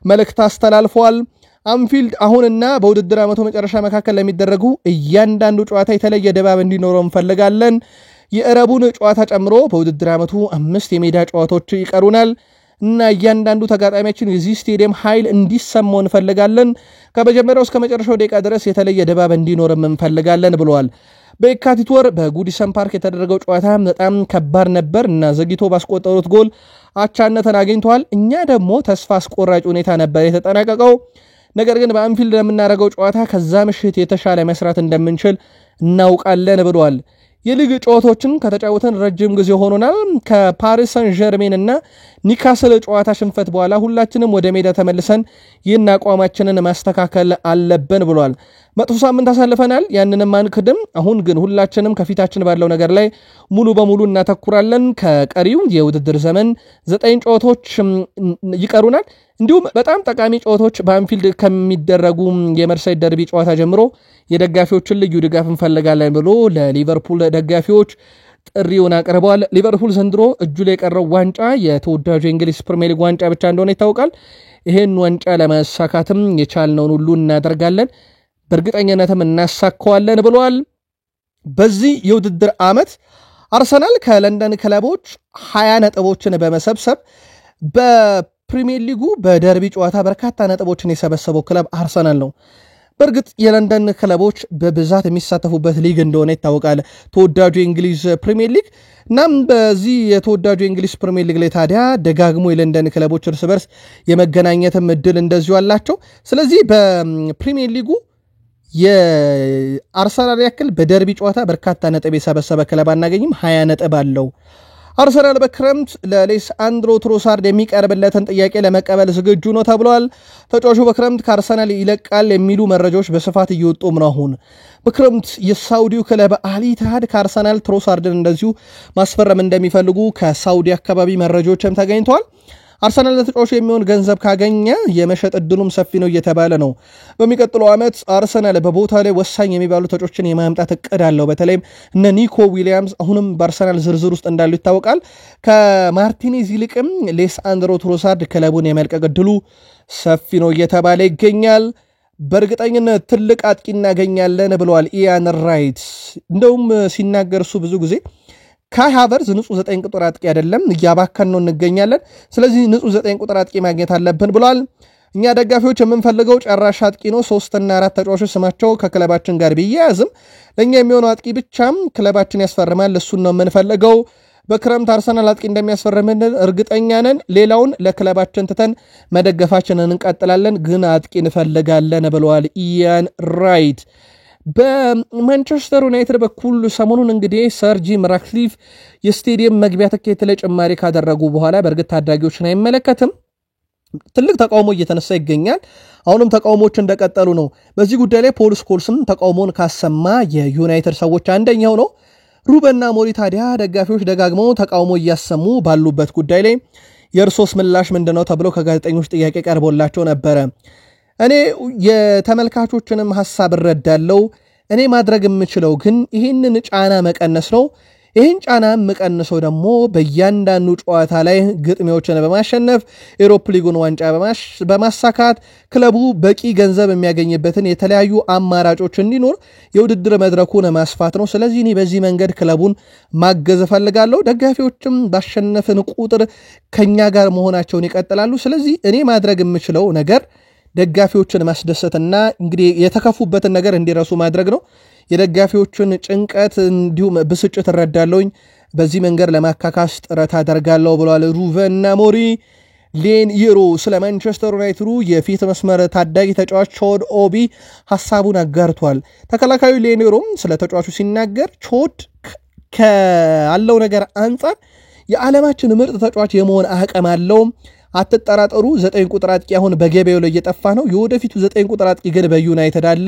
መልእክት አስተላልፈዋል። አንፊልድ አሁንና በውድድር ዓመቱ መጨረሻ መካከል ለሚደረጉ እያንዳንዱ ጨዋታ የተለየ ድባብ እንዲኖረው እንፈልጋለን። የዕረቡን ጨዋታ ጨምሮ በውድድር ዓመቱ 5 የሜዳ ጨዋታዎች ይቀሩናል እና እያንዳንዱ ተጋጣሚያችን የዚህ ስቴዲየም ኃይል እንዲሰማው እንፈልጋለን። ከመጀመሪያው እስከ መጨረሻው ደቂቃ ድረስ የተለየ ድባብ እንዲኖርም እንፈልጋለን ብለዋል። በየካቲት ወር በጉዲሰን ፓርክ የተደረገው ጨዋታ በጣም ከባድ ነበር እና ዘግይቶ ባስቆጠሩት ጎል አቻነትን አግኝተዋል። እኛ ደግሞ ተስፋ አስቆራጭ ሁኔታ ነበር የተጠናቀቀው። ነገር ግን በአንፊልድ ለምናደርገው ጨዋታ ከዛ ምሽት የተሻለ መስራት እንደምንችል እናውቃለን ብለዋል። የሊግ ጨዋታዎችን ከተጫወተን ረጅም ጊዜ ሆኖናል። ከፓሪስ ሰን ዠርሜን እና ኒካስል ጨዋታ ሽንፈት በኋላ ሁላችንም ወደ ሜዳ ተመልሰን ይህን አቋማችንን ማስተካከል አለብን ብሏል። መጥፎ ሳምንት አሳልፈናል፣ ያንንም አንክድም። አሁን ግን ሁላችንም ከፊታችን ባለው ነገር ላይ ሙሉ በሙሉ እናተኩራለን። ከቀሪው የውድድር ዘመን 9 ጨዋታዎች ይቀሩናል። እንዲሁም በጣም ጠቃሚ ጨዋታዎች በአንፊልድ ከሚደረጉ የመርሳይድ ደርቢ ጨዋታ ጀምሮ የደጋፊዎችን ልዩ ድጋፍ እንፈልጋለን ብሎ ለሊቨርፑል ደጋፊዎች ጥሪውን አቀርበዋል። ሊቨርፑል ዘንድሮ እጁ ላይ የቀረው ዋንጫ የተወዳጁ የእንግሊዝ ፕሪሚየር ሊግ ዋንጫ ብቻ እንደሆነ ይታወቃል። ይሄን ዋንጫ ለማሳካትም የቻልነውን ሁሉ እናደርጋለን፣ በእርግጠኝነትም እናሳካዋለን ብለዋል። በዚህ የውድድር ዓመት አርሰናል ከለንደን ክለቦች 20 ነጥቦችን በመሰብሰብ በፕሪሚየር ሊጉ በደርቢ ጨዋታ በርካታ ነጥቦችን የሰበሰበው ክለብ አርሰናል ነው። በእርግጥ የለንደን ክለቦች በብዛት የሚሳተፉበት ሊግ እንደሆነ ይታወቃል፣ ተወዳጁ የእንግሊዝ ፕሪሚየር ሊግ። እናም በዚህ የተወዳጁ የእንግሊዝ ፕሪሚየር ሊግ ላይ ታዲያ ደጋግሞ የለንደን ክለቦች እርስ በርስ የመገናኘትም እድል እንደዚሁ አላቸው። ስለዚህ በፕሪሚየር ሊጉ የአርሰናል ያክል በደርቢ ጨዋታ በርካታ ነጥብ የሰበሰበ ክለብ አናገኝም፣ 20 ነጥብ አለው። አርሰናል በክረምት ለሌሳንድሮ ትሮሳርድ የሚቀርብለትን ጥያቄ ለመቀበል ዝግጁ ነው ተብሏል። ተጫዋቹ በክረምት ከአርሰናል ይለቃል የሚሉ መረጃዎች በስፋት እየወጡም ነው። አሁን በክረምት የሳውዲው ክለብ አል ኢቲሃድ ከአርሰናል ትሮሳርድን እንደዚሁ ማስፈረም እንደሚፈልጉ ከሳውዲ አካባቢ መረጃዎችም ተገኝተዋል። አርሰናል ለተጫዋቹ የሚሆን ገንዘብ ካገኘ የመሸጥ እድሉም ሰፊ ነው እየተባለ ነው። በሚቀጥለው ዓመት አርሰናል በቦታ ላይ ወሳኝ የሚባሉ ተጫዋቾችን የማምጣት እቅድ አለው። በተለይም እነ ኒኮ ዊሊያምስ አሁንም በአርሰናል ዝርዝር ውስጥ እንዳሉ ይታወቃል። ከማርቲኔዝ ይልቅም ሌሳንድሮ ትሮሳርድ ክለቡን የመልቀቅ እድሉ ሰፊ ነው እየተባለ ይገኛል። በእርግጠኝነት ትልቅ አጥቂ እናገኛለን ብለዋል ኢያን ራይት። እንደውም ሲናገር እሱ ብዙ ጊዜ ካይ ሃቨርዝ ንጹህ 9 ቁጥር አጥቂ አይደለም፣ እያባከን ነው እንገኛለን። ስለዚህ ንጹህ 9 ቁጥር አጥቂ ማግኘት አለብን ብሏል። እኛ ደጋፊዎች የምንፈልገው ጨራሽ አጥቂ ነው። 3 እና 4 ተጫዋቾች ስማቸው ከክለባችን ጋር ቢያያዝም ለኛ የሚሆነው አጥቂ ብቻም ክለባችን ያስፈርማል፣ እሱን ነው የምንፈልገው። በክረምት አርሰናል አጥቂ እንደሚያስፈርመን እርግጠኛ ነን። ሌላውን ለክለባችን ትተን መደገፋችንን እንቀጥላለን፣ ግን አጥቂ እንፈልጋለን ብለዋል ኢያን ራይት። በማንቸስተር ዩናይትድ በኩል ሰሞኑን እንግዲህ ሰር ጂም ራትክሊፍ የስቴዲየም መግቢያ ትኬት ላይ ጭማሪ ካደረጉ በኋላ በእርግጥ ታዳጊዎችን አይመለከትም፣ ትልቅ ተቃውሞ እየተነሳ ይገኛል። አሁንም ተቃውሞዎች እንደቀጠሉ ነው። በዚህ ጉዳይ ላይ ፖል ስኮልስም ተቃውሞን ካሰማ የዩናይትድ ሰዎች አንደኛው ነው። ሩበን አሞሪም ታዲያ ደጋፊዎች ደጋግመው ተቃውሞ እያሰሙ ባሉበት ጉዳይ ላይ የእርሶስ ምላሽ ምንድነው ተብሎ ከጋዜጠኞች ጥያቄ ቀርቦላቸው ነበረ። እኔ የተመልካቾችንም ሐሳብ እረዳለሁ። እኔ ማድረግ የምችለው ግን ይህንን ጫና መቀነስ ነው። ይህን ጫና መቀነሰው ደግሞ በእያንዳንዱ ጨዋታ ላይ ግጥሚያዎችን በማሸነፍ የዩሮፓ ሊጉን ዋንጫ በማሳካት ክለቡ በቂ ገንዘብ የሚያገኝበትን የተለያዩ አማራጮች እንዲኖር የውድድር መድረኩን ማስፋት ነው። ስለዚህ እኔ በዚህ መንገድ ክለቡን ማገዝ እፈልጋለሁ። ደጋፊዎችም ባሸነፍን ቁጥር ከኛ ጋር መሆናቸውን ይቀጥላሉ። ስለዚህ እኔ ማድረግ የምችለው ነገር ደጋፊዎችን ማስደሰትና እንግዲህ የተከፉበትን ነገር እንዲረሱ ማድረግ ነው። የደጋፊዎችን ጭንቀት እንዲሁም ብስጭት እረዳለሁኝ፣ በዚህ መንገድ ለማካካስ ጥረት አደርጋለሁ ብለዋል ሩበን አሞሪም። ሌን ይሮ ስለ ማንቸስተር ዩናይትዱ የፊት መስመር ታዳጊ ተጫዋች ቾድ ኦቢ ሐሳቡን አጋርቷል። ተከላካዩ ሌን ይሮም ስለ ተጫዋቹ ሲናገር ቾድ ካለው ነገር አንጻር የዓለማችን ምርጥ ተጫዋች የመሆን አቅም አለው፣ አትጠራጠሩ። 9 ቁጥር አጥቂ አሁን በገበያው ላይ እየጠፋ ነው። የወደፊቱ 9 ቁጥር አጥቂ ግን በዩናይትድ አለ፣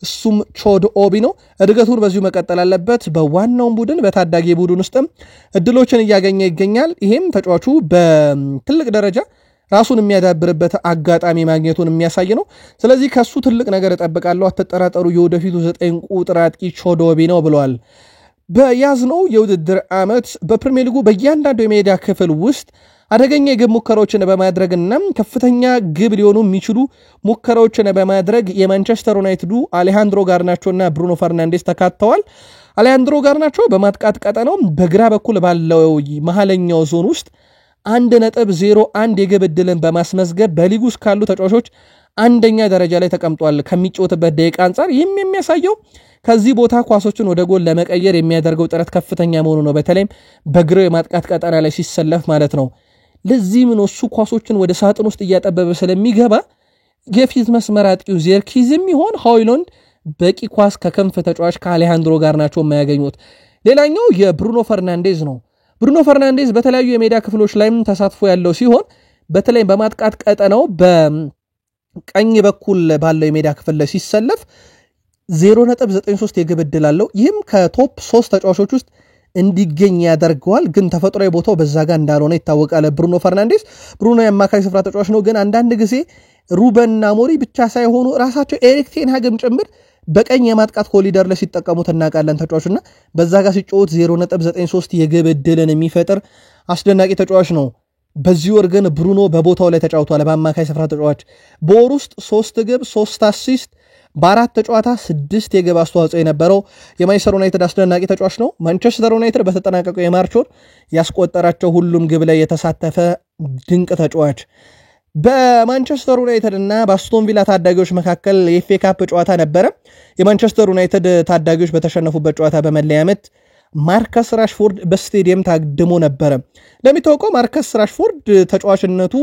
እሱም ቾድ ኦቢ ነው። እድገቱን በዚሁ መቀጠል አለበት። በዋናው ቡድን በታዳጊ ቡድን ውስጥም እድሎችን እያገኘ ይገኛል። ይሄም ተጫዋቹ በትልቅ ደረጃ ራሱን የሚያዳብርበት አጋጣሚ ማግኘቱን የሚያሳይ ነው። ስለዚህ ከሱ ትልቅ ነገር እጠብቃለሁ፣ አትጠራጠሩ። የወደፊቱ 9 ቁጥር አጥቂ ቾድ ኦቢ ነው ብለዋል። በያዝነው የውድድር ዓመት በፕሪሚየር ሊጉ በእያንዳንዱ የሜዳ ክፍል ውስጥ አደገኛ የግብ ሙከራዎችን በማድረግና ከፍተኛ ግብ ሊሆኑ የሚችሉ ሙከራዎችን በማድረግ የማንቸስተር ዩናይትዱ አሌሃንድሮ ጋርናቾና ብሩኖ ፈርናንዴስ ተካተዋል። አሌሃንድሮ ጋርናቾ በማጥቃት ቀጠናው በግራ በኩል ባለው መሃለኛው ዞን ውስጥ 1.01 የግብ ዕድልን በማስመዝገብ በሊጉ ውስጥ ካሉ ተጫዋቾች አንደኛ ደረጃ ላይ ተቀምጧል ከሚጫወትበት ደቂቃ አንጻር። ይህም የሚያሳየው ከዚህ ቦታ ኳሶችን ወደ ጎል ለመቀየር የሚያደርገው ጥረት ከፍተኛ መሆኑ ነው። በተለይም በግራው የማጥቃት ቀጠና ላይ ሲሰለፍ ማለት ነው። ለዚህም ነው እሱ ኳሶችን ወደ ሳጥን ውስጥ እያጠበበ ስለሚገባ የፊት መስመር አጥቂው ዜርኪዝም ይሆን ሆይሉንድ በቂ ኳስ ከከንፍ ተጫዋች ከአሌሃንድሮ ጋርናቾ የማያገኙት። ሌላኛው የብሩኖ ፈርናንዴዝ ነው። ብሩኖ ፈርናንዴዝ በተለያዩ የሜዳ ክፍሎች ላይም ተሳትፎ ያለው ሲሆን በተለይም በማጥቃት ቀጠናው በቀኝ በኩል ባለው የሜዳ ክፍል ላይ ሲሰለፍ 0.93 የግብ ዕድል አለው። ይህም ከቶፕ 3 ተጫዋቾች ውስጥ እንዲገኝ ያደርገዋል። ግን ተፈጥሯዊ ቦታው በዛ ጋር እንዳልሆነ ይታወቃል። ብሩኖ ፈርናንዴስ ብሩኖ የአማካይ ስፍራ ተጫዋች ነው። ግን አንዳንድ ጊዜ ሩበን አሞሪም ብቻ ሳይሆኑ ራሳቸው ኤሪክ ቴን ሃግም ጭምር በቀኝ የማጥቃት ኮሊደር ላይ ሲጠቀሙት እናውቃለን ተጫዋቹና በዛ ጋር ሲጫወት 0.93 የግብ ዕድልን የሚፈጥር አስደናቂ ተጫዋች ነው። በዚህ ወር ግን ብሩኖ በቦታው ላይ ተጫውቷል። በአማካይ ስፍራ ተጫዋች በወር ውስጥ 3 ግብ 3 አሲስት በአራት ጨዋታ 6 የግብ አስተዋጽኦ የነበረው የማንቸስተር ዩናይትድ አስደናቂ ተጫዋች ነው። ማንቸስተር ዩናይትድ በተጠናቀቀው የማርች ወር ያስቆጠራቸው ሁሉም ግብ ላይ የተሳተፈ ድንቅ ተጫዋች። በማንቸስተር ዩናይትድ እና በአስቶን ቪላ ታዳጊዎች መካከል የኤፍኤ ካፕ ጨዋታ ነበረ። የማንቸስተር ዩናይትድ ታዳጊዎች በተሸነፉበት ጨዋታ በመለያ ምት ማርከስ ራሽፎርድ በስቴዲየም ታድሞ ነበረ። ለሚታወቀው ማርከስ ራሽፎርድ ተጫዋችነቱ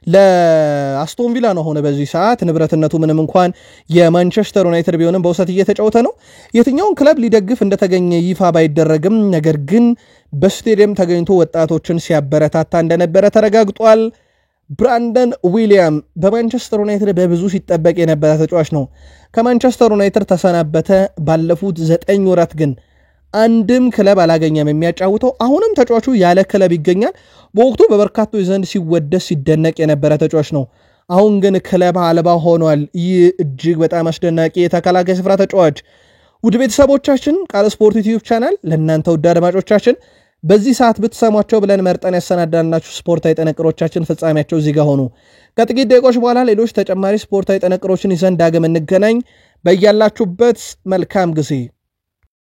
ለአስቶን ቪላ ነው ሆነ በዚህ ሰዓት ንብረትነቱ ምንም እንኳን የማንቸስተር ዩናይትድ ቢሆንም በውሰት እየተጫወተ ነው። የትኛውን ክለብ ሊደግፍ እንደተገኘ ይፋ ባይደረግም ነገር ግን በስቴዲየም ተገኝቶ ወጣቶችን ሲያበረታታ እንደነበረ ተረጋግጧል። ብራንደን ዊሊያም በማንቸስተር ዩናይትድ በብዙ ሲጠበቅ የነበረ ተጫዋች ነው። ከማንቸስተር ዩናይትድ ተሰናበተ። ባለፉት 9 ወራት ግን አንድም ክለብ አላገኘም የሚያጫውተው። አሁንም ተጫዋቹ ያለ ክለብ ይገኛል። በወቅቱ በበርካቶች ዘንድ ሲወደስ ሲደነቅ የነበረ ተጫዋች ነው። አሁን ግን ክለብ አልባ ሆኗል። ይህ እጅግ በጣም አስደናቂ የተከላካይ ስፍራ ተጫዋች ውድ ቤተሰቦቻችን ቃል ስፖርት ዩቲዩብ ቻናል ለእናንተ ውድ አድማጮቻችን በዚህ ሰዓት ብትሰሟቸው ብለን መርጠን ያሰናዳልናችሁ ስፖርታዊ ጥንቅሮቻችን ፍጻሜያቸው እዚህ ጋር ሆኑ። ከጥቂት ደቂቆች በኋላ ሌሎች ተጨማሪ ስፖርታዊ ጥንቅሮችን ይዘን ዳግም እንገናኝ። በያላችሁበት መልካም ጊዜ